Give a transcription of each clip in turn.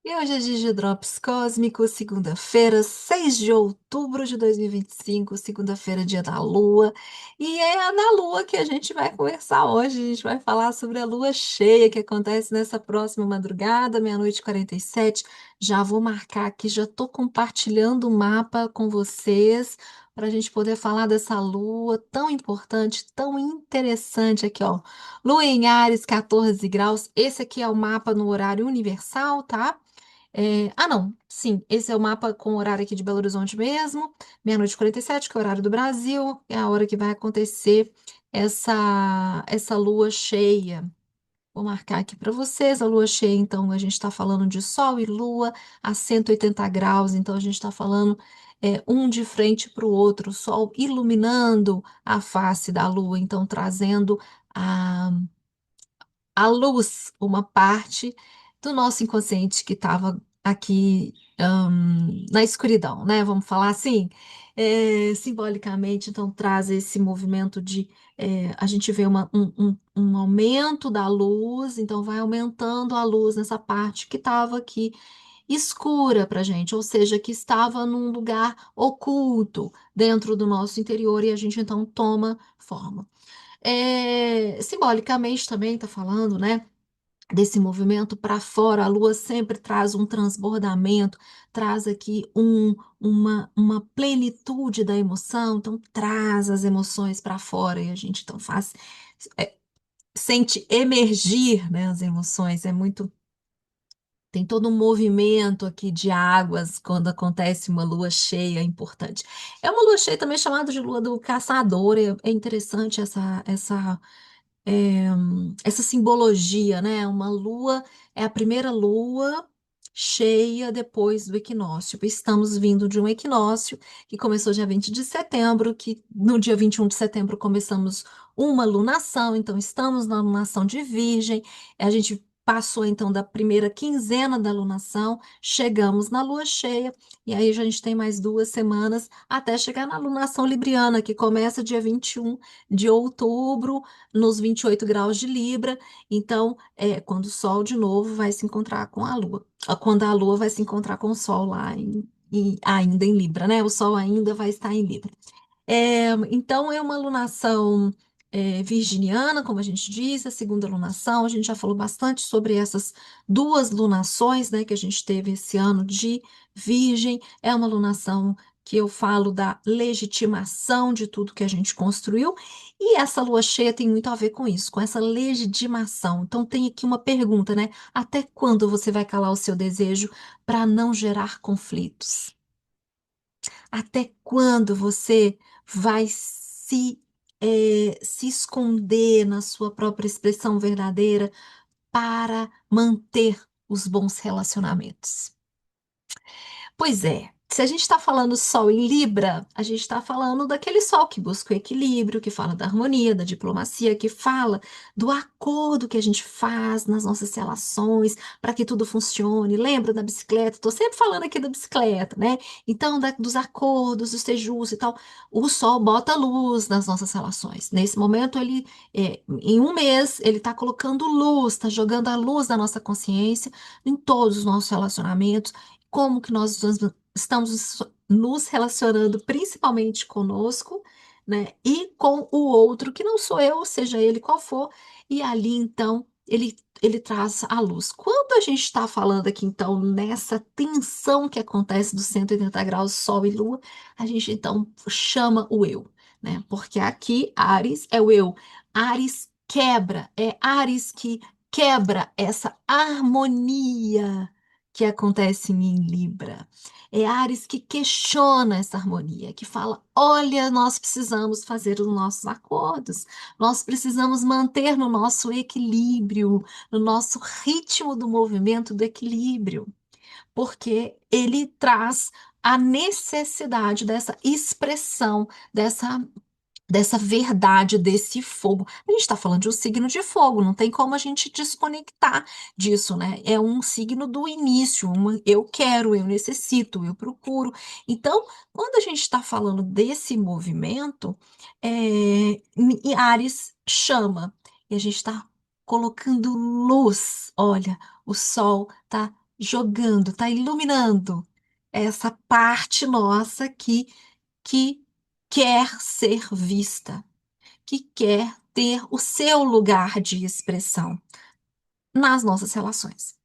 E hoje é Gigi Drops Cósmico, segunda-feira, 6 de outubro de 2025, segunda-feira, dia da Lua. E é na Lua que a gente vai conversar hoje. A gente vai falar sobre a Lua cheia que acontece nessa próxima madrugada, meia-noite e 47. Já vou marcar aqui, já estou compartilhando o mapa com vocês para a gente poder falar dessa Lua tão importante, tão interessante aqui, ó. Lua em Áries, 14 graus. Esse aqui é o mapa no horário universal, tá? Não, sim, esse é o mapa com o horário aqui de Belo Horizonte mesmo, meia-noite e 47, que é o horário do Brasil, é a hora que vai acontecer essa lua cheia. Vou marcar aqui para vocês, a lua cheia, então a gente está falando de Sol e Lua a 180 graus, então a gente está falando um de frente para o outro, o Sol iluminando a face da Lua, então trazendo a luz, uma parte do nosso inconsciente que estava aqui, na escuridão, né? Vamos falar assim. Simbolicamente, então, traz esse movimento de a gente vê um aumento da luz, então vai aumentando a luz nessa parte que estava aqui escura para gente, ou seja, que estava num lugar oculto dentro do nosso interior e a gente então toma forma. Simbolicamente também está falando, né? Desse movimento para fora, a Lua sempre traz um transbordamento, traz aqui uma plenitude da emoção, então traz as emoções para fora e a gente então é, sente emergir, né, as emoções, tem todo um movimento aqui de águas quando acontece uma lua cheia importante. É uma lua cheia também chamada de lua do caçador, é interessante é, essa simbologia, né? Uma lua é a primeira lua cheia depois do equinócio. Estamos vindo de um equinócio que começou dia 20 de setembro, que no dia 21 de setembro começamos uma lunação, então estamos na lunação de Virgem. A gente passou então da primeira quinzena da lunação, chegamos na lua cheia, e aí a gente tem mais 2 semanas até chegar na lunação libriana, que começa dia 21 de outubro nos 28 graus de Libra. Então, quando o Sol de novo vai se encontrar com a Lua. Quando a Lua vai se encontrar com o Sol lá ainda em Libra, né? O Sol ainda vai estar em Libra. Então, é uma lunação virginiana, como a gente diz, a segunda lunação. A gente já falou bastante sobre essas 2 lunações, né, que a gente teve esse ano de Virgem. É uma lunação que eu falo da legitimação de tudo que a gente construiu. E essa lua cheia tem muito a ver com isso, com essa legitimação. Então, tem aqui uma pergunta, né? Até quando você vai calar o seu desejo para não gerar conflitos? Até quando você vai se esconder na sua própria expressão verdadeira para manter os bons relacionamentos? Pois é, se a gente está falando Sol em Libra, a gente está falando daquele Sol que busca o equilíbrio, que fala da harmonia, da diplomacia, que fala do acordo que a gente faz nas nossas relações para que tudo funcione. Lembra da bicicleta? Estou sempre falando aqui da bicicleta, né? Então, dos acordos, dos tejus e tal. O Sol bota luz nas nossas relações. Nesse momento, em um mês, ele está colocando luz, está jogando a luz da nossa consciência em todos os nossos relacionamentos, como que nós estamos nos relacionando principalmente conosco, né, e com o outro, que não sou eu, seja ele qual for, e ali então ele traz a luz. Quando a gente está falando aqui então nessa tensão que acontece dos 180 graus Sol e Lua, a gente então chama o eu, né? Porque aqui Ares é o eu. Ares quebra, é Ares que quebra essa harmonia que acontece em Libra. É Ares que questiona essa harmonia, que fala: olha, nós precisamos fazer os nossos acordos, nós precisamos manter no nosso equilíbrio, no nosso ritmo do movimento do equilíbrio, porque ele traz a necessidade dessa expressão, dessa verdade, desse fogo. A gente está falando de um signo de fogo, não tem como a gente desconectar disso, né? É um signo do início, eu quero, eu necessito, eu procuro. Então, quando a gente está falando desse movimento, e Ares chama, e a gente está colocando luz. Olha, o sol está jogando, está iluminando essa parte nossa que quer ser vista, que quer ter o seu lugar de expressão nas nossas relações,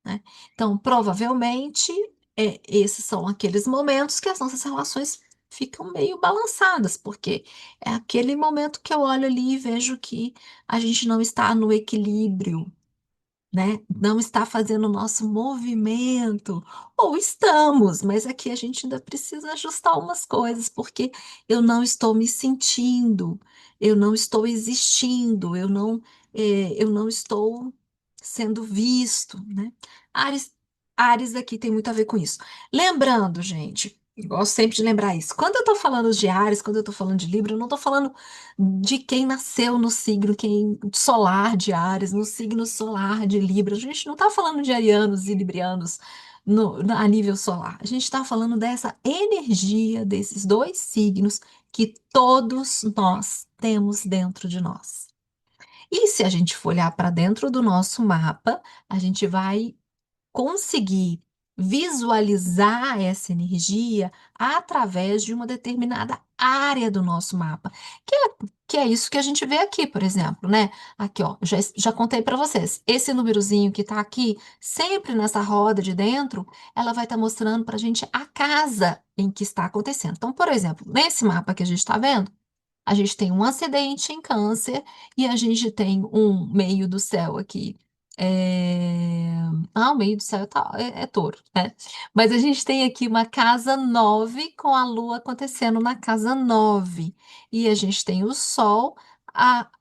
né? Então, provavelmente, esses são aqueles momentos que as nossas relações ficam meio balançadas, porque é aquele momento que eu olho ali e vejo que a gente não está no equilíbrio, né? Não está fazendo o nosso movimento, ou estamos, mas aqui a gente ainda precisa ajustar umas coisas, porque eu não estou me sentindo, eu não estou existindo, eu não estou sendo visto, né? Ares, Ares aqui tem muito a ver com isso. Lembrando, gente, eu gosto sempre de lembrar isso. Quando eu estou falando de Ares, quando eu estou falando de Libra, eu não estou falando de quem nasceu no signo quem, solar de Áries, no signo solar de Libra. A gente não está falando de arianos e librianos a nível solar. A gente está falando dessa energia desses dois signos que todos nós temos dentro de nós. E se a gente for olhar para dentro do nosso mapa, a gente vai conseguir visualizar essa energia através de uma determinada área do nosso mapa, que é isso que a gente vê aqui, por exemplo, né? Aqui, ó, já contei para vocês. Esse númerozinho que está aqui, sempre nessa roda de dentro, ela vai estar mostrando para a gente a casa em que está acontecendo. Então, por exemplo, nesse mapa que a gente está vendo, a gente tem um acidente em Câncer e a gente tem um meio do céu aqui. É... Ah, o meio do céu é touro, né? Mas a gente tem aqui uma casa 9 com a lua acontecendo na casa 9 e a gente tem o sol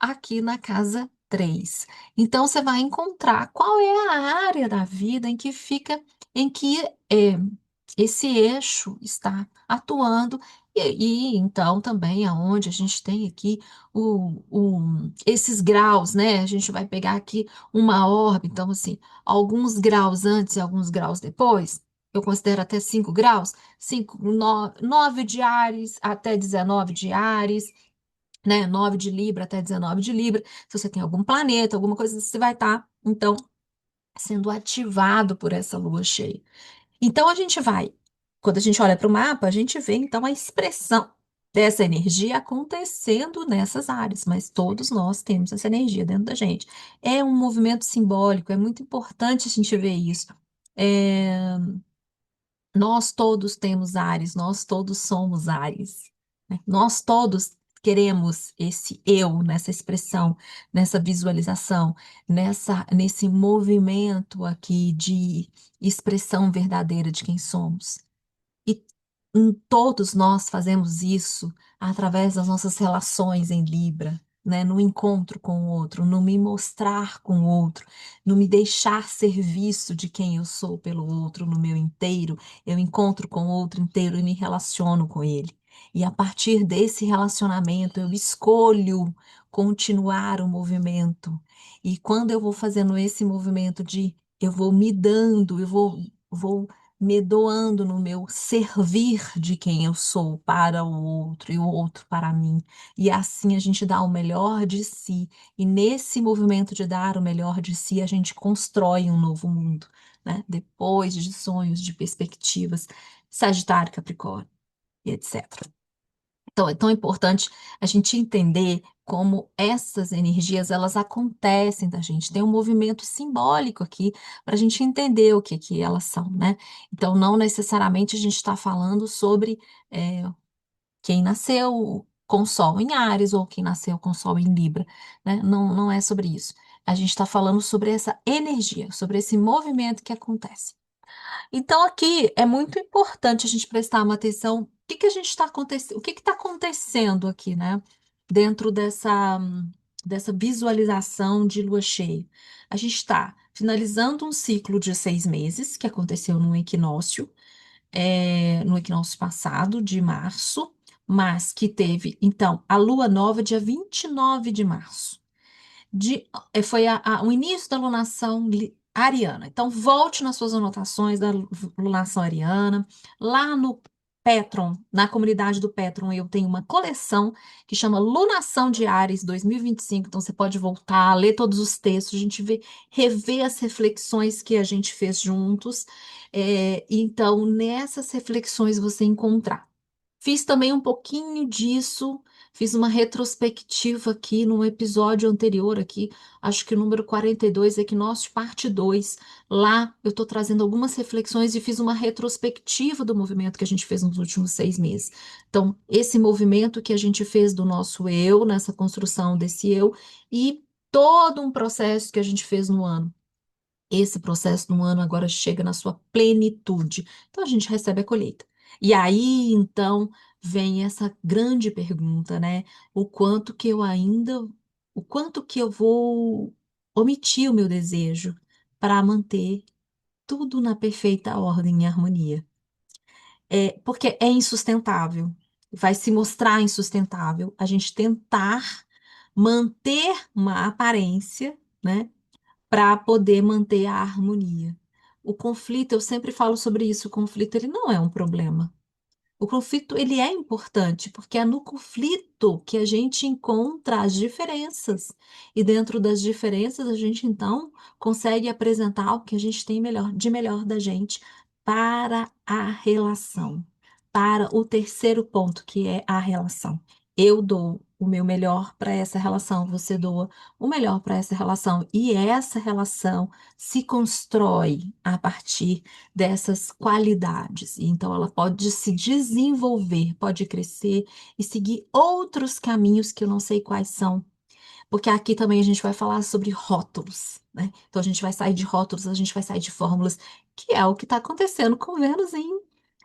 aqui na casa 3. Então você vai encontrar qual é a área da vida em que fica, em que é, esse eixo está atuando e então também aonde a gente tem aqui esses graus, né? A gente vai pegar aqui uma órbita, então assim, alguns graus antes e alguns graus depois, eu considero até 5 graus, 9 de Áries até 19 de Áries, né? 9 de Libra até 19 de Libra. Se você tem algum planeta, alguma coisa, você vai estar, então, sendo ativado por essa lua cheia. Então a gente vai, quando a gente olha para o mapa, a gente vê então a expressão dessa energia acontecendo nessas áreas, mas todos nós temos essa energia dentro da gente. É um movimento simbólico, é muito importante a gente ver isso. É, nós todos temos Ares, nós todos somos Ares, né? Nós todos queremos esse eu nessa expressão, nessa visualização, nesse movimento aqui de expressão verdadeira de quem somos. E todos nós fazemos isso através das nossas relações em Libra, né? No encontro com o outro, no me mostrar com o outro, no me deixar ser visto de quem eu sou pelo outro no meu inteiro. Eu encontro com o outro inteiro e me relaciono com ele. E a partir desse relacionamento, eu escolho continuar o movimento. E quando eu vou fazendo esse movimento de eu vou me dando, vou me doando no meu servir de quem eu sou para o outro e o outro para mim. E assim a gente dá o melhor de si. E nesse movimento de dar o melhor de si, a gente constrói um novo mundo, né? Depois de sonhos, de perspectivas, Sagitário, Capricórnio, e etc. Então, é tão importante a gente entender como essas energias elas acontecem da gente. Tem um movimento simbólico aqui para a gente entender o que que elas são, né? Então, não necessariamente a gente está falando sobre é, quem nasceu com Sol em Áries ou quem nasceu com Sol em Libra, né? Não, não é sobre isso. A gente está falando sobre essa energia, sobre esse movimento que acontece. Então, aqui é muito importante a gente prestar uma atenção. O que que a gente está acontecendo? O que está acontecendo aqui, né? Dentro dessa visualização de lua cheia. A gente está finalizando um ciclo de 6 meses que aconteceu no equinócio passado, de março, mas que teve, então, a lua nova dia 29 de março foi o início da lunação ariana. Então, volte nas suas anotações da lunação ariana, lá no Petron, na comunidade do Petron, eu tenho uma coleção que chama Lunação de Ares 2025. Então você pode voltar, ler todos os textos, a gente rever as reflexões que a gente fez juntos. Então, nessas reflexões você encontrar. Fiz também um pouquinho disso, fiz uma retrospectiva aqui num episódio anterior aqui, acho que o número 42, Equinócio parte 2. Lá eu estou trazendo algumas reflexões e fiz uma retrospectiva do movimento que a gente fez nos últimos 6 meses. Então, esse movimento que a gente fez do nosso eu, nessa construção desse eu, e todo um processo que a gente fez no ano. Esse processo no ano agora chega na sua plenitude. Então a gente recebe a colheita. E aí, então, vem essa grande pergunta, né? O quanto que eu ainda, o quanto que eu vou omitir o meu desejo para manter tudo na perfeita ordem e harmonia. Porque é insustentável. Vai se mostrar insustentável a gente tentar manter uma aparência, né? Para poder manter a harmonia. O conflito, eu sempre falo sobre isso, o conflito ele não é um problema. O conflito ele é importante porque é no conflito que a gente encontra as diferenças e dentro das diferenças a gente então consegue apresentar o que a gente tem de melhor da gente para a relação, para o terceiro ponto que é a relação. Eu dou o meu melhor para essa relação, você doa o melhor para essa relação e essa relação se constrói a partir dessas qualidades. Então, ela pode se desenvolver, pode crescer e seguir outros caminhos que eu não sei quais são, porque aqui também a gente vai falar sobre rótulos, né? Então, a gente vai sair de rótulos, a gente vai sair de fórmulas, que é o que está acontecendo com Vênus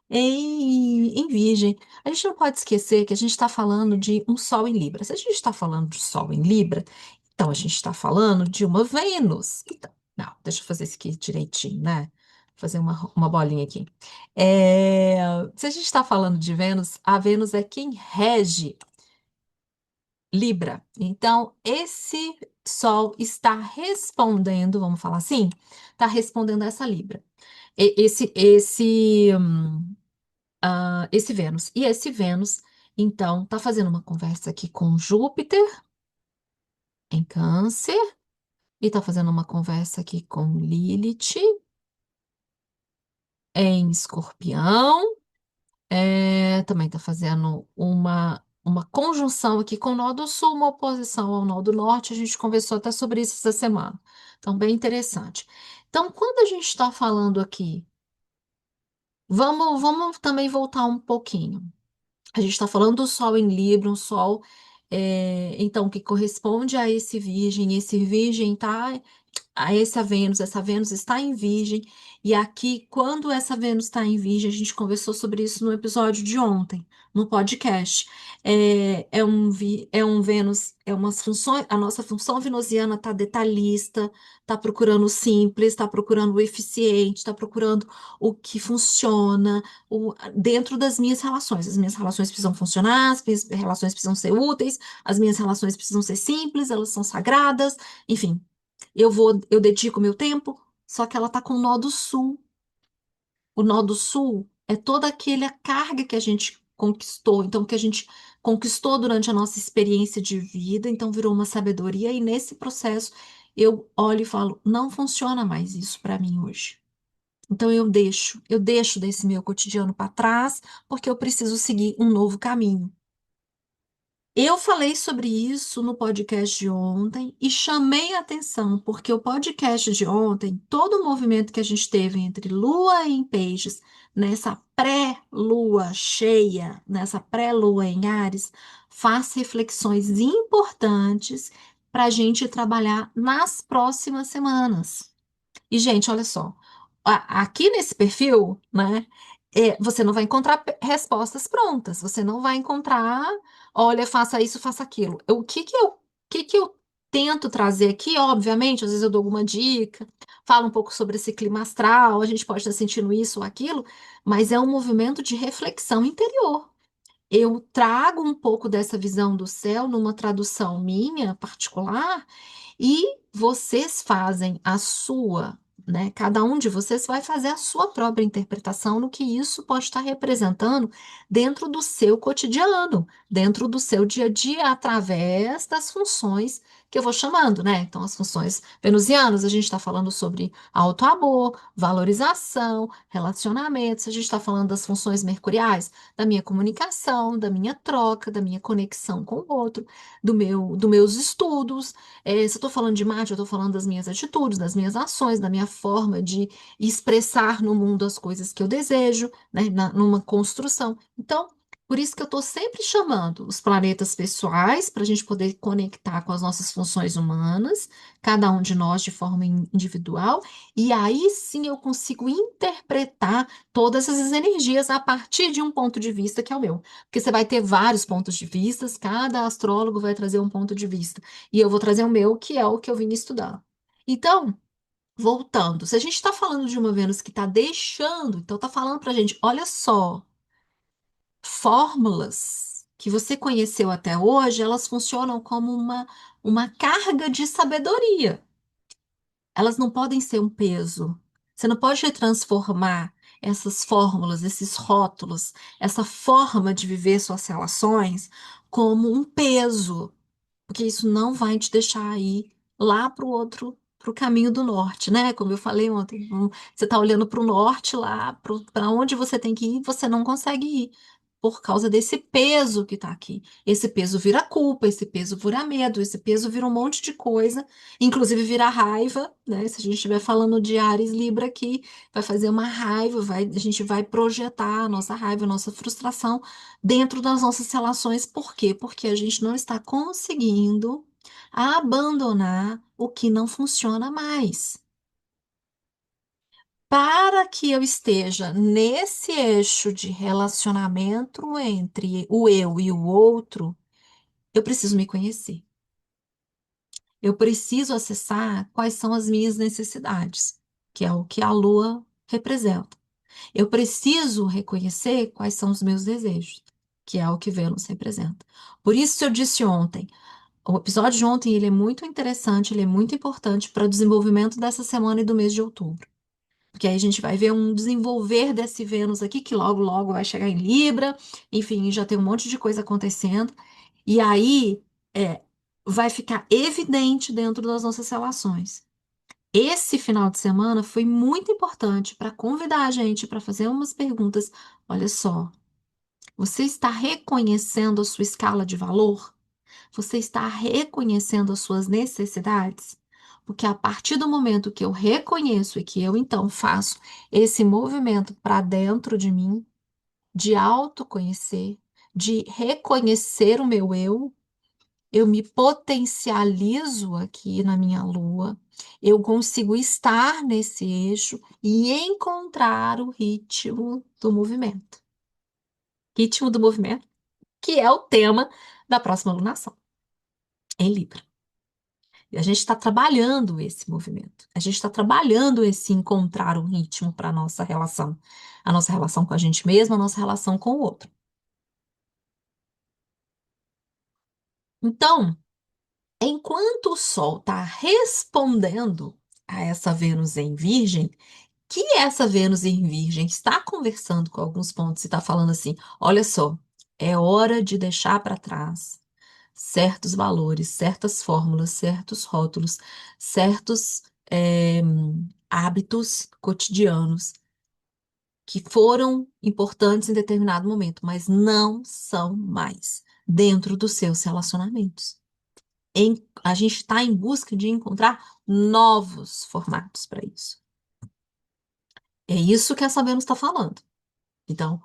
em Virgem. A gente não pode esquecer que a gente está falando de um Sol em Libra. Se a gente está falando de Sol em Libra, então a gente está falando de uma Vênus. Então, não, deixa eu fazer isso aqui direitinho, né? Fazer uma bolinha aqui. Se a gente está falando de Vênus, a Vênus é quem rege Libra. Então, esse Sol está respondendo, vamos falar assim, está respondendo a essa Libra. Esse Vênus. E esse Vênus, então, está fazendo uma conversa aqui com Júpiter em Câncer e está fazendo uma conversa aqui com Lilith em Escorpião. Também está fazendo uma conjunção aqui com o nó do Sul, uma oposição ao nó do Norte. A gente conversou até sobre isso essa semana. Então, bem interessante. Então, quando a gente está falando aqui, vamos também voltar um pouquinho. A gente está falando do Sol em Libra, um Sol, então, que corresponde a esse Virgem tá a essa Vênus está em Virgem, e aqui, quando essa Vênus está em Virgem, a gente conversou sobre isso no episódio de ontem, no podcast. É um Vênus, é umas funções, a nossa função venusiana está detalhista, está procurando o simples, está procurando o eficiente, está procurando o que funciona dentro das minhas relações. As minhas relações precisam funcionar, as minhas relações precisam ser úteis, as minhas relações precisam ser simples, elas são sagradas, enfim. Eu dedico meu tempo, só que ela tá com o nó do sul. O nó do sul é toda aquela carga que a gente conquistou, então que a gente conquistou durante a nossa experiência de vida, então virou uma sabedoria e nesse processo eu olho e falo, não funciona mais isso para mim hoje. Então eu deixo desse meu cotidiano para trás, porque eu preciso seguir um novo caminho. Eu falei sobre isso no podcast de ontem e chamei a atenção, porque o podcast de ontem, todo o movimento que a gente teve entre Lua em Peixes, nessa pré-lua cheia, nessa pré-lua em Áries, faz reflexões importantes para a gente trabalhar nas próximas semanas. E, gente, olha só, aqui nesse perfil, né, você não vai encontrar respostas prontas, você não vai encontrar, olha, faça isso, faça aquilo. O que que eu tento trazer aqui, obviamente, às vezes eu dou alguma dica, falo um pouco sobre esse clima astral, a gente pode estar sentindo isso ou aquilo, mas é um movimento de reflexão interior. Eu trago um pouco dessa visão do céu numa tradução minha particular e vocês fazem a sua. né? Cada um de vocês vai fazer a sua própria interpretação no que isso pode estar representando dentro do seu cotidiano, dentro do seu dia a dia, através das funções que eu vou chamando, né? Então, as funções venusianas, a gente está falando sobre autoamor, valorização, relacionamentos, a gente está falando das funções mercuriais, da minha comunicação, da minha troca, da minha conexão com o outro, dos meus estudos. Se eu estou falando de Marte, eu estou falando das minhas atitudes, das minhas ações, da minha forma de expressar no mundo as coisas que eu desejo, né, numa construção. Então, por isso que eu estou sempre chamando os planetas pessoais para a gente poder conectar com as nossas funções humanas, cada um de nós de forma individual, e aí sim eu consigo interpretar todas essas energias a partir de um ponto de vista que é o meu. Porque você vai ter vários pontos de vista, cada astrólogo vai trazer um ponto de vista. E eu vou trazer o meu, que é o que eu vim estudar. Então, voltando, se a gente está falando de uma Vênus que está deixando, então está falando para a gente, olha só, fórmulas que você conheceu até hoje, elas funcionam como uma carga de sabedoria. Elas não podem ser um peso. Você não pode transformar essas fórmulas, esses rótulos, essa forma de viver suas relações como um peso, porque isso não vai te deixar ir lá para o outro, para o caminho do norte, né? Como eu falei ontem, você está olhando para o norte lá, para onde você tem que ir, você não consegue ir. Por causa desse peso que está aqui. Esse peso vira culpa, esse peso vira medo, esse peso vira um monte de coisa, inclusive vira raiva, né? Se a gente estiver falando de Ares Libra aqui, vai fazer uma raiva, a gente vai projetar a nossa raiva, a nossa frustração dentro das nossas relações. Por quê? Porque a gente não está conseguindo abandonar o que não funciona mais. Para que eu esteja nesse eixo de relacionamento entre o eu e o outro, eu preciso me conhecer. Eu preciso acessar quais são as minhas necessidades, que é o que a lua representa. Eu preciso reconhecer quais são os meus desejos, que é o que Vênus representa. Por isso eu disse ontem, o episódio de ontem ele é muito interessante, ele é muito importante para o desenvolvimento dessa semana e do mês de outubro. Porque aí a gente vai ver um desenvolver desse Vênus aqui, que logo, logo vai chegar em Libra, enfim, já tem um monte de coisa acontecendo. E aí é, vai ficar evidente dentro das nossas relações. Esse final de semana foi muito importante para convidar a gente para fazer umas perguntas. Olha só, você está reconhecendo a sua escala de valor? Você está reconhecendo as suas necessidades? Porque a partir do momento que eu reconheço e que eu então faço esse movimento para dentro de mim, de autoconhecer, de reconhecer o meu eu me potencializo aqui na minha lua, eu consigo estar nesse eixo e encontrar o ritmo do movimento. Ritmo do movimento, que é o tema da próxima lunação, em Libra. E a gente está trabalhando esse movimento. A gente está trabalhando esse encontrar um ritmo para a nossa relação com a gente mesma, a nossa relação com o outro. Então, enquanto o Sol está respondendo a essa Vênus em Virgem, que essa Vênus em Virgem está conversando com alguns pontos e está falando assim: olha só, é hora de deixar para trás certos valores, certas fórmulas, certos rótulos, certos hábitos cotidianos que foram importantes em determinado momento, mas não são mais dentro dos seus relacionamentos. A gente está em busca de encontrar novos formatos para isso. É isso que essa Vênus está falando. Então,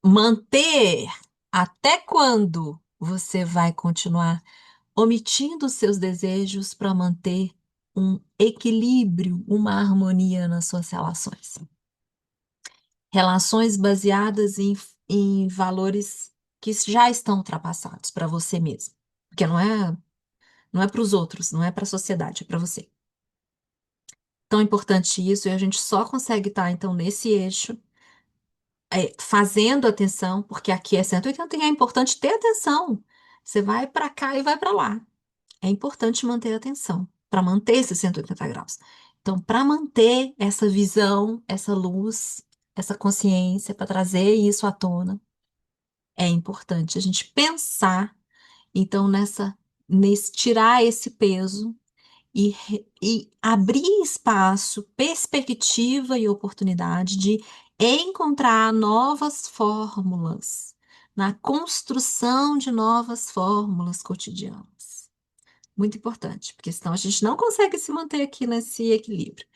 manter até quando você vai continuar omitindo os seus desejos para manter um equilíbrio, uma harmonia nas suas relações. Relações baseadas em valores que já estão ultrapassados para você mesmo. Porque não é para os outros, não é para a sociedade, é para você. Tão importante isso, e a gente só consegue estar, então, nesse eixo, fazendo atenção, porque aqui é 180 e é importante ter atenção. Você vai para cá e vai para lá. É importante manter a atenção, para manter esses 180 graus. Então, para manter essa visão, essa luz, essa consciência, para trazer isso à tona, é importante a gente pensar, então, nesse tirar esse peso e abrir espaço, perspectiva e oportunidade de encontrar novas fórmulas, na construção de novas fórmulas cotidianas. Muito importante, porque senão a gente não consegue se manter aqui nesse equilíbrio.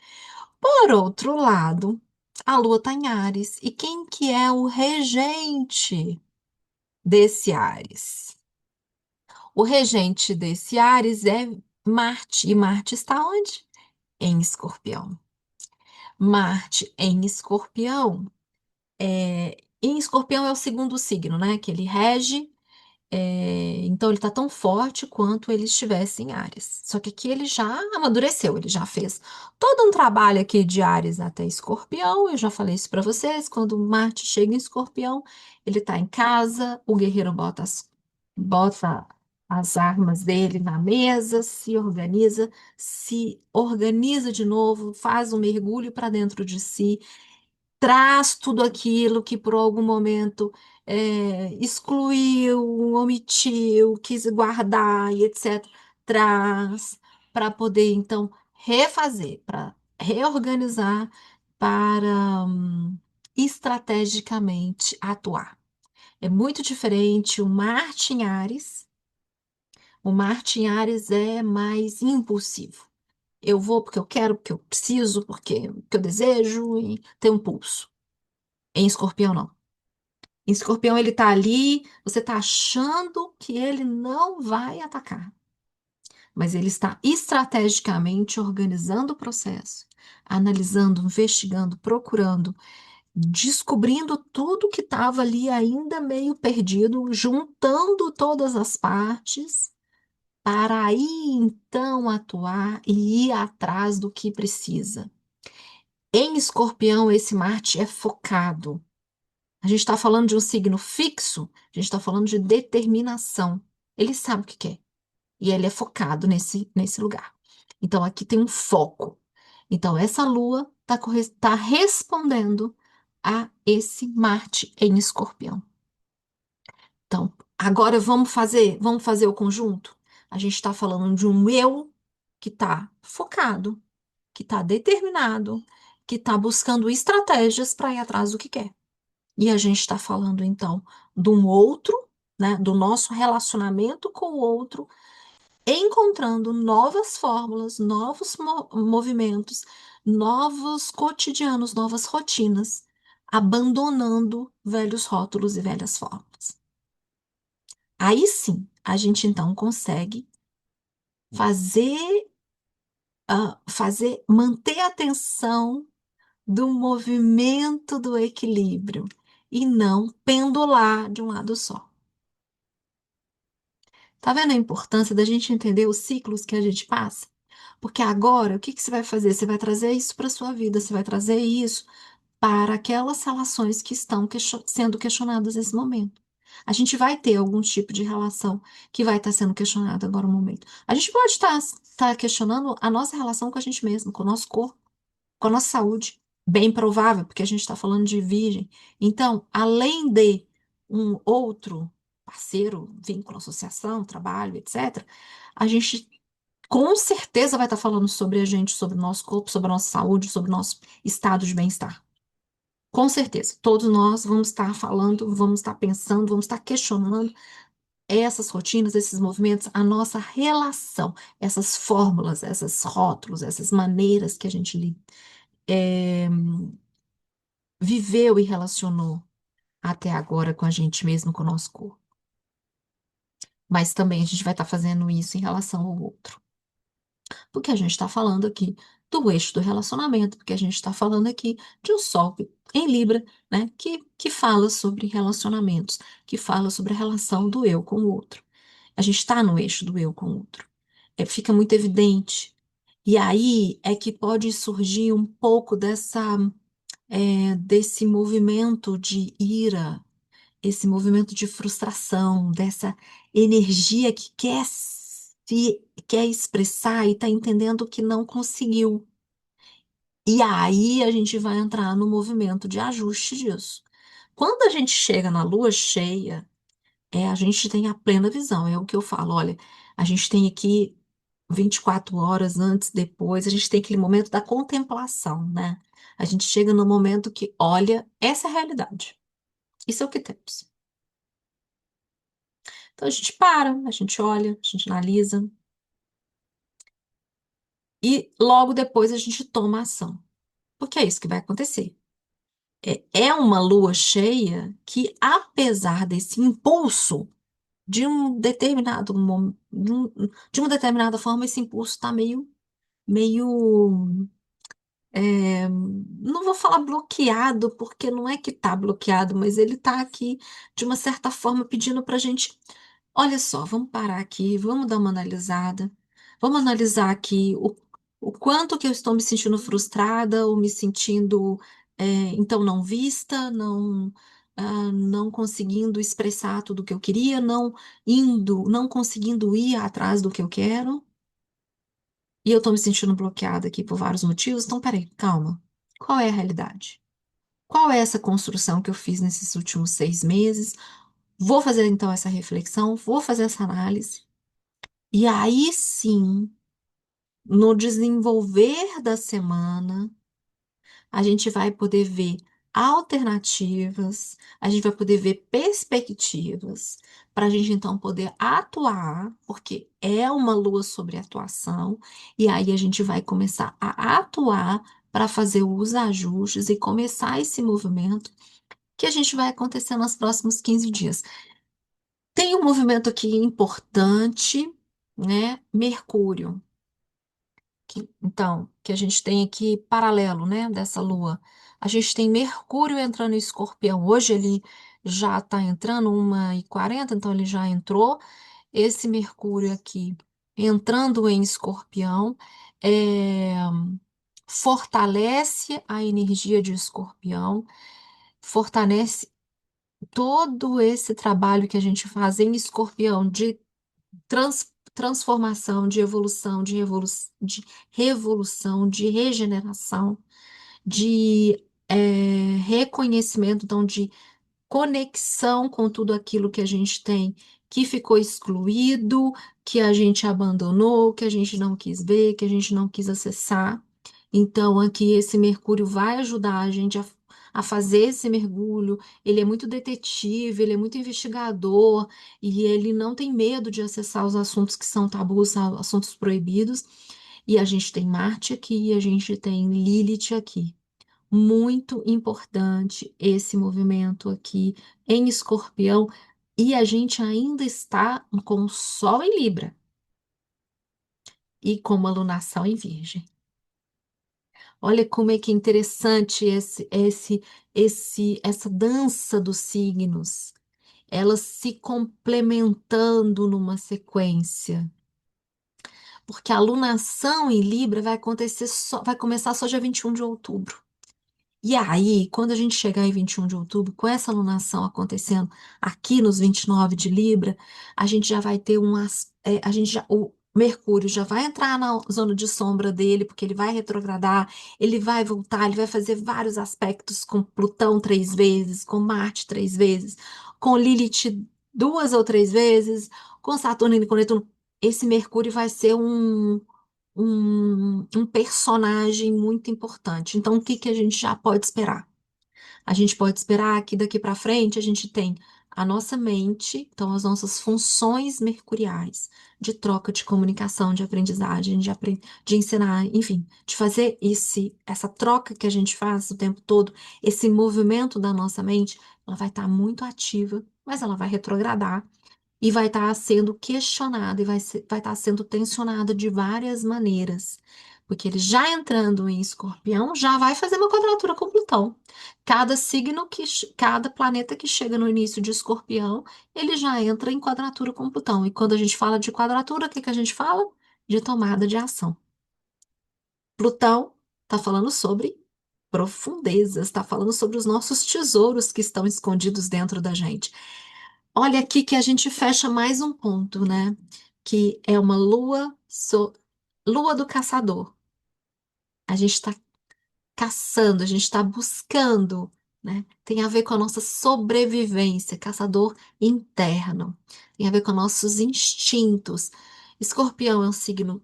Por outro lado, a Lua está em Áries. E quem que é o regente desse Áries? O regente desse Áries é Marte. E Marte está onde? Em Escorpião. Marte em Escorpião. Em Escorpião é o segundo signo, né? Que ele rege. Então ele está tão forte quanto ele estivesse em Áries. Só que aqui ele já amadureceu, ele já fez todo um trabalho aqui de Áries até Escorpião. Eu já falei isso para vocês. Quando Marte chega em Escorpião, ele está em casa, o guerreiro bota as armas dele na mesa, se organiza de novo, faz um mergulho para dentro de si, traz tudo aquilo que por algum momento excluiu, omitiu, quis guardar e etc. Traz para poder então refazer, para reorganizar, para estrategicamente atuar. É muito diferente o Marte em Áries. O Marte em Áries é mais impulsivo. Eu vou porque eu quero, porque eu preciso, porque eu desejo e tem um pulso. Em Escorpião, não. Em Escorpião, ele tá ali, você tá achando que ele não vai atacar, mas ele está estrategicamente organizando o processo, analisando, investigando, procurando, descobrindo tudo que estava ali ainda meio perdido, juntando todas as partes para aí então atuar e ir atrás do que precisa. Em Escorpião, esse Marte é focado. A gente está falando de um signo fixo, a gente está falando de determinação. Ele sabe o que quer e ele é focado nesse lugar. Então, aqui tem um foco. Então, essa lua está respondendo a esse Marte em Escorpião. Então, agora vamos fazer o conjunto? A gente está falando de um eu que está focado, que está determinado, que está buscando estratégias para ir atrás do que quer. E a gente está falando, então, de um outro, né, do nosso relacionamento com o outro, encontrando novas fórmulas, novos movimentos, novos cotidianos, novas rotinas, abandonando velhos rótulos e velhas formas. Aí sim, a gente então consegue fazer, manter a atenção do movimento do equilíbrio e não pendular de um lado só. Tá vendo a importância da gente entender os ciclos que a gente passa? Porque agora, o que que você vai fazer? Você vai trazer isso para a sua vida, você vai trazer isso para aquelas relações que estão sendo questionadas nesse momento. A gente vai ter algum tipo de relação que vai estar sendo questionada agora no momento. A gente pode estar questionando a nossa relação com a gente mesmo, com o nosso corpo, com a nossa saúde. Bem provável, porque a gente está falando de virgem. Então, além de um outro parceiro, vínculo, associação, trabalho, etc., a gente com certeza vai estar falando sobre a gente, sobre o nosso corpo, sobre a nossa saúde, sobre o nosso estado de bem-estar. Com certeza, todos nós vamos estar falando, vamos estar pensando, vamos estar questionando essas rotinas, esses movimentos, a nossa relação, essas fórmulas, esses rótulos, essas maneiras que a gente é, viveu e relacionou até agora com a gente mesmo, com o nosso corpo. Mas também a gente vai estar fazendo isso em relação ao outro. Porque a gente está falando aqui do eixo do relacionamento, porque a gente está falando aqui de um Sol em Libra, né, que fala sobre relacionamentos, que fala sobre a relação do eu com o outro. A gente está no eixo do eu com o outro. Fica muito evidente. E aí é que pode surgir um pouco desse movimento de ira, esse movimento de frustração, dessa energia que quer expressar e está entendendo que não conseguiu. E aí a gente vai entrar no movimento de ajuste disso. Quando a gente chega na lua cheia, a gente tem a plena visão, é o que eu falo, olha, a gente tem aqui 24 horas antes, depois, a gente tem aquele momento da contemplação, né? A gente chega no momento que, olha, essa é a realidade. Isso é o que temos. Então a gente para, a gente olha, a gente analisa e logo depois a gente toma ação. Porque é isso que vai acontecer. É uma lua cheia que, apesar desse impulso de um determinado de uma determinada forma, esse impulso está meio não vou falar bloqueado, porque não é que está bloqueado, mas ele está aqui de uma certa forma pedindo para a gente, olha só, vamos parar aqui, vamos dar uma analisada, vamos analisar aqui o quanto que eu estou me sentindo frustrada ou me sentindo então não vista, não conseguindo expressar tudo o que eu queria, não conseguindo ir atrás do que eu quero. E eu tô me sentindo bloqueada aqui por vários motivos. Então, peraí, calma. Qual é a realidade? Qual é essa construção que eu fiz nesses últimos 6 meses? Vou fazer então essa reflexão, vou fazer essa análise. E aí sim, no desenvolver da semana, a gente vai poder ver alternativas, a gente vai poder ver perspectivas, para a gente então poder atuar, porque é uma lua sobre atuação, e aí a gente vai começar a atuar para fazer os ajustes e começar esse movimento que a gente vai acontecer nos próximos 15 dias. Tem um movimento aqui importante, né? Mercúrio. Que a gente tem aqui paralelo, né, dessa lua. A gente tem Mercúrio entrando em Escorpião. Hoje ele já está entrando 1h40, então ele já entrou. Esse Mercúrio aqui entrando em Escorpião é, fortalece a energia de Escorpião, fortalece todo esse trabalho que a gente faz em Escorpião de transformação, de revolução, de regeneração, de reconhecimento, então, de conexão com tudo aquilo que a gente tem que ficou excluído, que a gente abandonou, que a gente não quis ver, que a gente não quis acessar. Então, aqui esse Mercúrio vai ajudar a gente a fazer esse mergulho. Ele é muito detetive, ele é muito investigador e ele não tem medo de acessar os assuntos que são tabus, assuntos proibidos. E a gente tem Marte aqui, e a gente tem Lilith aqui. Muito importante esse movimento aqui em Escorpião. E a gente ainda está com o Sol em Libra e com uma lunação em Virgem. Olha como é que é interessante essa dança dos signos, elas se complementando numa sequência. Porque a lunação em Libra vai acontecer vai começar só dia 21 de outubro. E aí, quando a gente chegar em 21 de outubro, com essa alunação acontecendo aqui nos 29 de Libra, a gente já vai ter o Mercúrio já vai entrar na zona de sombra dele, porque ele vai retrogradar, ele vai voltar, ele vai fazer vários aspectos com Plutão 3 vezes, com Marte 3 vezes, com Lilith 2 ou 3 vezes, com Saturno e com Netuno. Esse Mercúrio vai ser um personagem muito importante. Então, o que que a gente já pode esperar? A gente pode esperar que daqui para frente a gente tem a nossa mente, então as nossas funções mercuriais de troca, de comunicação, de aprendizagem, de ensinar, enfim, de fazer essa troca que a gente faz o tempo todo, esse movimento da nossa mente, ela vai estar muito ativa, mas ela vai retrogradar e vai estar sendo questionada e vai estar sendo tensionada de várias maneiras. Porque ele já entrando em Escorpião já vai fazer uma quadratura com Plutão. Cada planeta que chega no início de Escorpião, ele já entra em quadratura com Plutão. E quando a gente fala de quadratura, o que que a gente fala? De tomada de ação. Plutão está falando sobre profundezas, está falando sobre os nossos tesouros que estão escondidos dentro da gente. Olha aqui que a gente fecha mais um ponto, né? Que é uma lua do caçador. A gente está caçando, a gente está buscando, né? Tem a ver com a nossa sobrevivência, caçador interno. Tem a ver com nossos instintos. Escorpião é um signo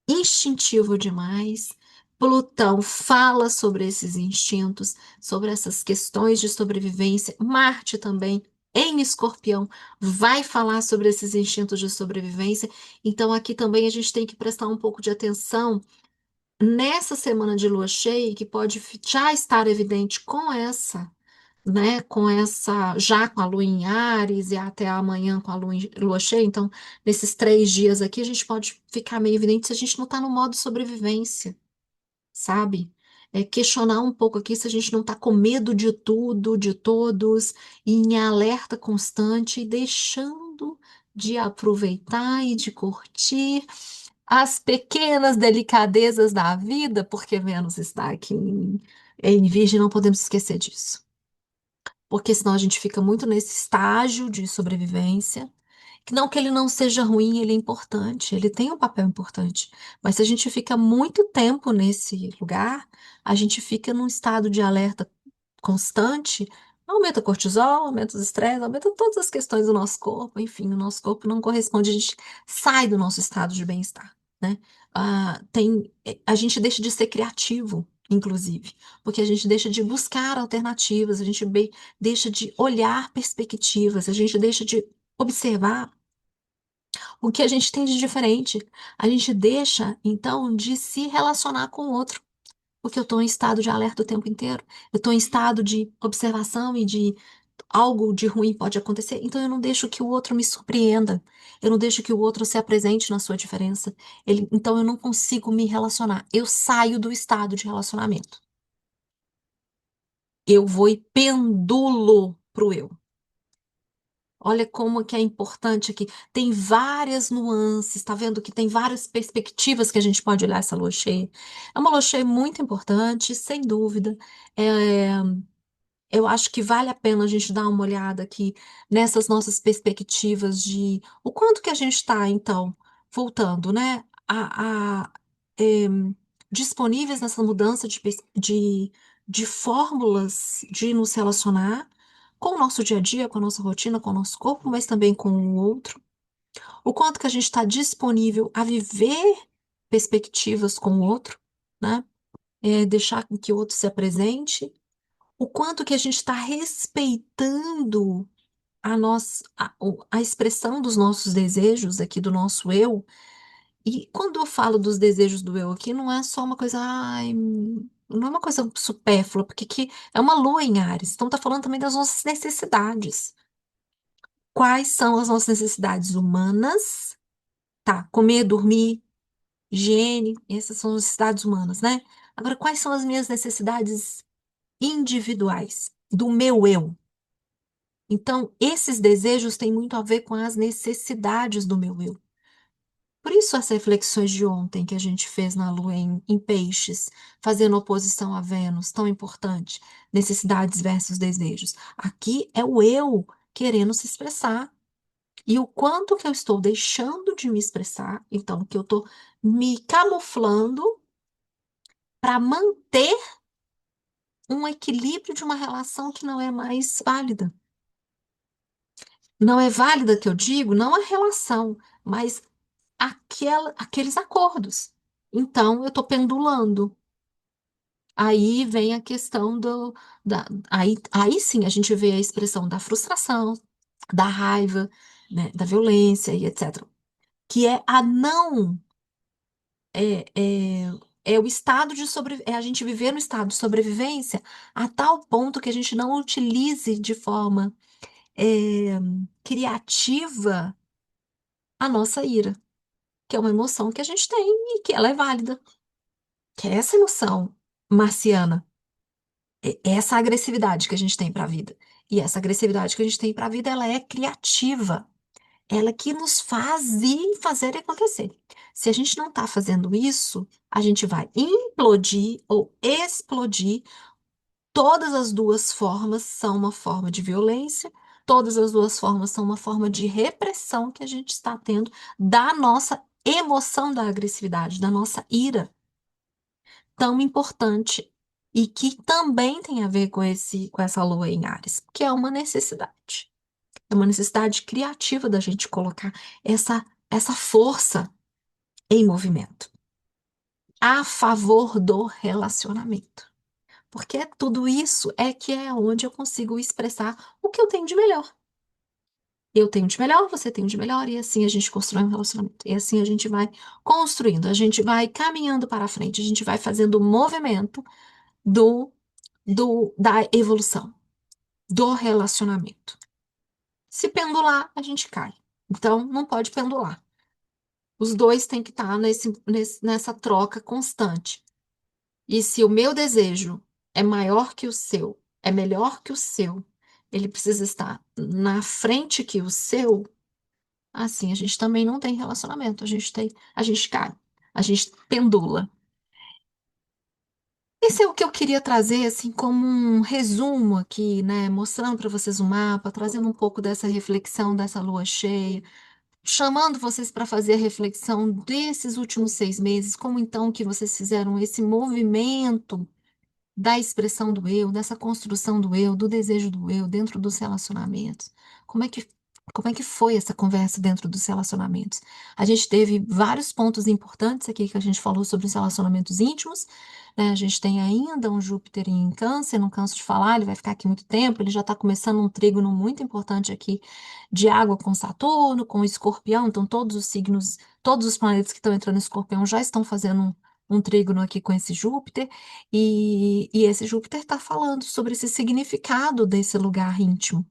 instintivo demais. Plutão fala sobre esses instintos, sobre essas questões de sobrevivência. Marte também, em Escorpião, vai falar sobre esses instintos de sobrevivência. Então, aqui também a gente tem que prestar um pouco de atenção nessa semana de lua cheia, que pode já estar evidente com essa, né, já com a lua em Áries e até amanhã com a lua cheia. Então, nesses 3 dias aqui, a gente pode ficar meio evidente se a gente não está no modo sobrevivência, sabe? É questionar um pouco aqui se a gente não está com medo de tudo, de todos, e em alerta constante e deixando de aproveitar e de curtir as pequenas delicadezas da vida, porque Vênus está aqui em Virgem, não podemos esquecer disso. Porque senão a gente fica muito nesse estágio de sobrevivência. Que não que ele não seja ruim, ele é importante, ele tem um papel importante. Mas se a gente fica muito tempo nesse lugar, a gente fica num estado de alerta constante, aumenta o cortisol, aumenta os estresses, aumenta todas as questões do nosso corpo, enfim, o nosso corpo não corresponde, a gente sai do nosso estado de bem-estar, né? A gente deixa de ser criativo, inclusive, porque a gente deixa de buscar alternativas, a gente deixa de olhar perspectivas, a gente deixa de observar o que a gente tem de diferente. A gente deixa, então, de se relacionar com o outro. Porque eu estou em estado de alerta o tempo inteiro. Eu estou em estado de observação e de algo de ruim pode acontecer. Então eu não deixo que o outro me surpreenda. Eu não deixo que o outro se apresente na sua diferença. Então eu não consigo me relacionar. Eu saio do estado de relacionamento. Eu vou e pendulo pro eu. Olha como que é importante aqui. Tem várias nuances, tá vendo que tem várias perspectivas que a gente pode olhar essa lua cheia. É uma lua cheia muito importante, sem dúvida. É, eu acho que vale a pena a gente dar uma olhada aqui nessas nossas perspectivas de o quanto que a gente está, então, voltando, né, disponíveis nessa mudança de fórmulas de nos relacionar com o nosso dia a dia, com a nossa rotina, com o nosso corpo, mas também com o outro. O quanto que a gente está disponível a viver perspectivas com o outro, né? Deixar com que o outro se apresente. O quanto que a gente está respeitando a expressão dos nossos desejos aqui, do nosso eu. E quando eu falo dos desejos do eu aqui, não é só uma coisa, ai, não é uma coisa supérflua, porque aqui é uma lua em Áries, então tá falando também das nossas necessidades. Quais são as nossas necessidades humanas? Tá, comer, dormir, higiene, essas são as necessidades humanas, né? Agora, quais são as minhas necessidades individuais, do meu eu? Então, esses desejos têm muito a ver com as necessidades do meu eu. Por isso, as reflexões de ontem que a gente fez na Lua em Peixes, fazendo oposição a Vênus, tão importante, necessidades versus desejos. Aqui é o eu querendo se expressar. E o quanto que eu estou deixando de me expressar, então, que eu estou me camuflando para manter um equilíbrio de uma relação que não é mais válida. Não é válida que eu digo, não a relação, mas aqueles acordos. Então, eu estou pendulando. Aí vem a questão aí sim a gente vê a expressão da frustração, da raiva, né, da violência e etc. Que é a não. É, é, é o estado de é a gente viver no estado de sobrevivência a tal ponto que a gente não utilize de forma é, criativa a nossa ira, que é uma emoção que a gente tem e que ela é válida, que é essa emoção marciana, é essa agressividade que a gente tem para a vida. E essa agressividade que a gente tem para a vida, ela é criativa, ela é que nos faz ir fazer acontecer. Se a gente não está fazendo isso, a gente vai implodir ou explodir. Todas as duas formas são uma forma de violência, todas as duas formas são uma forma de repressão que a gente está tendo da nossa emoção da agressividade, da nossa ira. Tão importante e que também tem a ver com com essa lua em Áries, que é uma necessidade. É uma necessidade criativa da gente colocar essa força em movimento a favor do relacionamento. Porque tudo isso é que é onde eu consigo expressar o que eu tenho de melhor. Eu tenho de melhor, você tem de melhor, e assim a gente constrói um relacionamento. E assim a gente vai construindo, a gente vai caminhando para frente, a gente vai fazendo o movimento do, da evolução, do relacionamento. Se pendular, a gente cai. Então, não pode pendular. Os dois têm que estar nessa troca constante. E se o meu desejo é maior que o seu, é melhor que o seu, ele precisa estar na frente que o seu, assim a gente também não tem relacionamento. A gente cai, a gente pendula. Esse é o que eu queria trazer, assim, como um resumo aqui, né? Mostrando para vocês o mapa, trazendo um pouco dessa reflexão dessa lua cheia, chamando vocês para fazer a reflexão desses últimos 6 meses, como então que vocês fizeram esse movimento da expressão do eu, dessa construção do eu, do desejo do eu dentro dos relacionamentos. Como é que, como é que foi essa conversa dentro dos relacionamentos? A gente teve vários pontos importantes aqui que a gente falou sobre os relacionamentos íntimos, né? A gente tem ainda um Júpiter em Câncer, não canso de falar, ele vai ficar aqui muito tempo, ele já está começando um trígono muito importante aqui de água com Saturno, com Escorpião, então todos os signos, todos os planetas que estão entrando em Escorpião já estão fazendo um trígono aqui com esse Júpiter. E esse Júpiter está falando sobre esse significado desse lugar íntimo,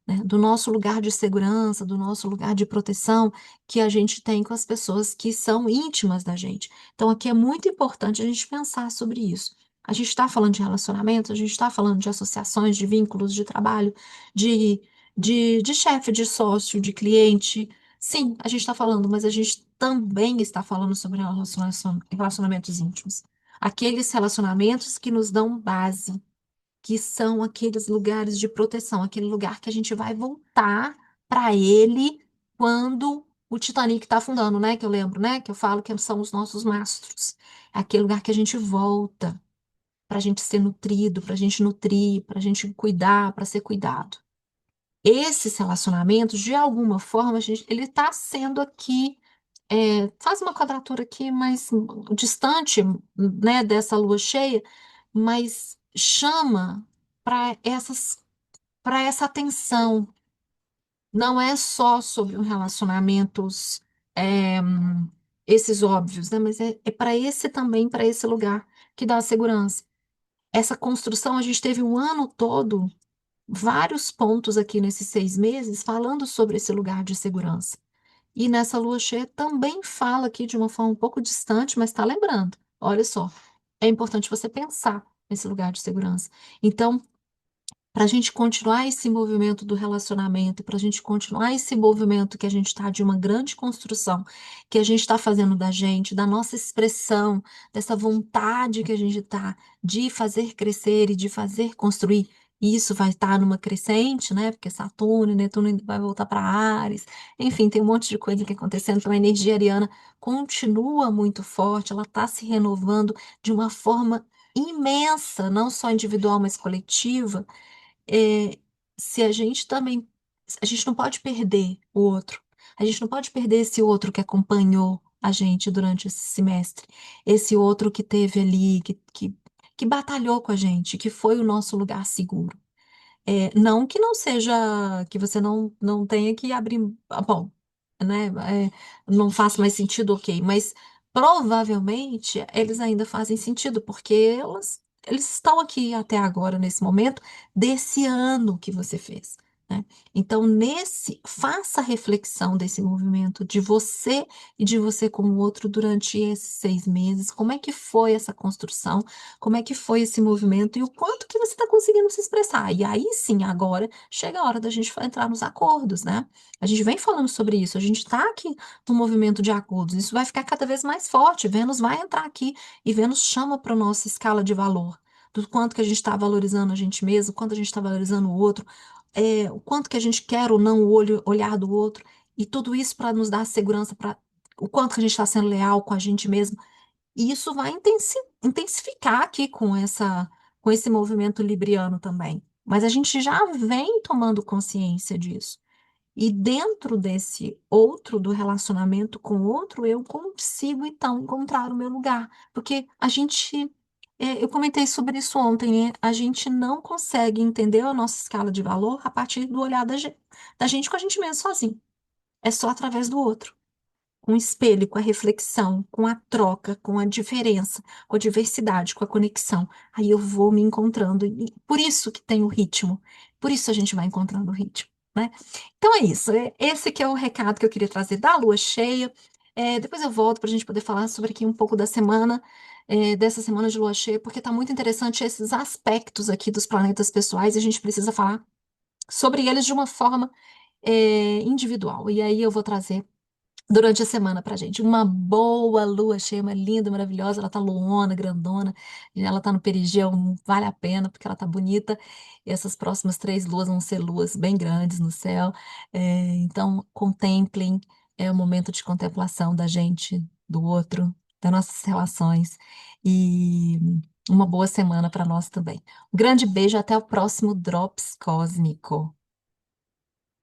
né? Do nosso lugar de segurança, do nosso lugar de proteção que a gente tem com as pessoas que são íntimas da gente. Então, aqui é muito importante a gente pensar sobre isso. A gente está falando de relacionamento, a gente está falando de associações, de vínculos, de trabalho, de, de chefe, de sócio, de cliente. Sim, a gente está falando, mas a gente também está falando sobre relacionamentos íntimos. Aqueles relacionamentos que nos dão base, que são aqueles lugares de proteção, aquele lugar que a gente vai voltar para ele quando o Titanic está afundando, né? Que eu lembro, né? Que eu falo que são os nossos mastros. É aquele lugar que a gente volta para a gente ser nutrido, para a gente nutrir, para a gente cuidar, para ser cuidado. Esses relacionamentos, de alguma forma, ele está sendo aqui faz uma quadratura aqui mais distante, né, dessa lua cheia, mas chama para essa atenção. Não é só sobre os relacionamentos, é, esses óbvios, né, mas é para esse também, para esse lugar que dá segurança. Essa construção, a gente teve um ano todo, vários pontos aqui nesses 6 meses, falando sobre esse lugar de segurança. E nessa lua cheia também fala aqui de uma forma um pouco distante, mas está lembrando. Olha só, é importante você pensar nesse lugar de segurança. Então, para a gente continuar esse movimento do relacionamento, para a gente continuar esse movimento que a gente está de uma grande construção, que a gente está fazendo da gente, da nossa expressão, dessa vontade que a gente está de fazer crescer e de fazer construir. E isso vai estar numa crescente, né? Porque Saturno e Netuno ainda vai voltar para Áries. Enfim, tem um monte de coisa que acontecendo. Então, a energia ariana continua muito forte, ela está se renovando de uma forma imensa, não só individual, mas coletiva. é, Se a gente também, a gente não pode perder o outro. A gente não pode perder esse outro que acompanhou a gente durante esse semestre, esse outro que teve ali, que batalhou com a gente, que foi o nosso lugar seguro. Não que não seja, que você não tenha que abrir, bom, né? Não faz mais sentido, ok, mas provavelmente eles ainda fazem sentido, porque eles estão aqui até agora, nesse momento, desse ano que você fez. Né? Então, faça a reflexão desse movimento de você e de você com o outro durante esses 6 meses. Como é que foi essa construção? Como é que foi esse movimento e o quanto que você está conseguindo se expressar. E aí sim, agora chega a hora da gente entrar nos acordos, né? A gente vem falando sobre isso, a gente está aqui no movimento de acordos, isso vai ficar cada vez mais forte. Vênus vai entrar aqui e Vênus chama para a nossa escala de valor, do quanto que a gente está valorizando a gente mesmo, o quanto a gente está valorizando o outro, o quanto que a gente quer ou não o olhar do outro, e tudo isso para nos dar segurança, para o quanto que a gente está sendo leal com a gente mesmo. E isso vai intensificar aqui com esse movimento libriano também. Mas a gente já vem tomando consciência disso. E dentro desse outro, do relacionamento com o outro, eu consigo então encontrar o meu lugar. Porque a gente, eu comentei sobre isso ontem, né? A gente não consegue entender a nossa escala de valor a partir do olhar da gente com a gente mesmo sozinho. É só através do outro, com o espelho, com a reflexão, com a troca, com a diferença, com a diversidade, com a conexão. Aí eu vou me encontrando. E por isso que tem o ritmo. Por isso a gente vai encontrando o ritmo, né? Então é isso. Esse que é o recado que eu queria trazer da lua cheia. Depois eu volto para a gente poder falar sobre aqui um pouco da semana, dessa semana de lua cheia, porque está muito interessante esses aspectos aqui dos planetas pessoais e a gente precisa falar sobre eles de uma forma, individual. E aí eu vou trazer durante a semana pra gente. Uma boa lua cheia, uma linda, maravilhosa. Ela tá luona, grandona, e ela tá no perigeu, vale a pena, porque ela tá bonita. E essas próximas 3 luas vão ser luas bem grandes no céu. Então, contemplem, é o momento de contemplação da gente, do outro, das nossas relações. E uma boa semana para nós também. Um grande beijo, até o próximo Drops Cósmico.